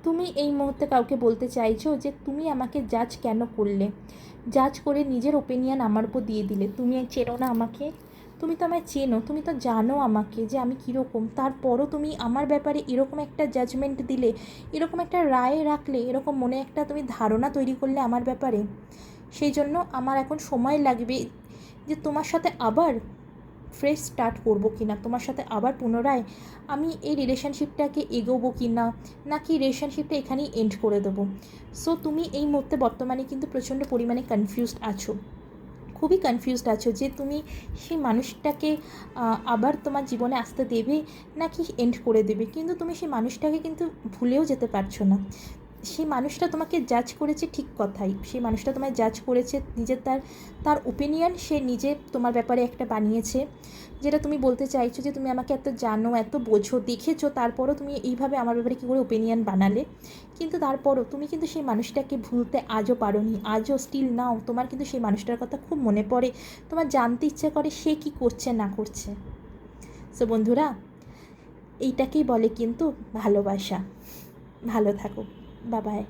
তুমি এই মুহূর্তে কাউকে বলতে চাইছো যে তুমি আমাকে জাজ কেন করলে, জাজ করে নিজের ওপিনিয়ন আমার উপর দিয়ে দিলে। তুমি চেনো না আমাকে, তুমি তো আমায় চেনো, তুমি তো জানো আমাকে যে আমি কীরকম, তারপরও তুমি আমার ব্যাপারে এরকম একটা জাজমেন্ট দিলে, এরকম একটা রায় রাখলে, এরকম মনে একটা তুমি ধারণা তৈরি করলে আমার ব্যাপারে। সেই জন্য আমার এখন সময় লাগবে যে তোমার সাথে আবার ফ্রেশ স্টার্ট করবো কি না, তোমার সাথে আবার পুনরায় আমি এই রিলেশনশিপটাকে এগোবো কি না, নাকি রিলেশনশিপটা এখানেই এন্ড করে দেবো। সো তুমি এই মুহূর্তে বর্তমানে কিন্তু প্রচণ্ড পরিমাণে কনফিউজড আছো, খুবই কনফিউজড আছো যে তুমি সেই মানুষটাকে আবার তোমার জীবনে আসতে দেবে নাকি এন্ড করে দেবে। কিন্তু তুমি সেই মানুষটাকে কিন্তু ভুলেও যেতে পারছো না। সেই মানুষটা তোমাকে জাজ করেছে, ঠিক কথাই, সেই মানুষটা তোমায় জাজ করেছে, নিজের তার তার ওপিনিয়ন সে নিজে তোমার ব্যাপারে একটা বানিয়েছে, যেটা তুমি বলতে চাইছো যে তুমি আমাকে এত জানো, এত বোঝো, দেখেছো, তারপরও তুমি এইভাবে আমার ব্যাপারে কী করে ওপিনিয়ন বানালে। কিন্তু তারপরও তুমি কিন্তু সেই মানুষটাকে ভুলতে আজও পারোনি, আজও স্টিল নাও তোমার কিন্তু সেই মানুষটার কথা খুব মনে পড়ে, তোমার জানতে ইচ্ছে করে সে কী করছে না করছে। সো বন্ধুরা, এইটাকেই বলে কিন্তু ভালোবাসা। ভালো থাকো, বাই বাই।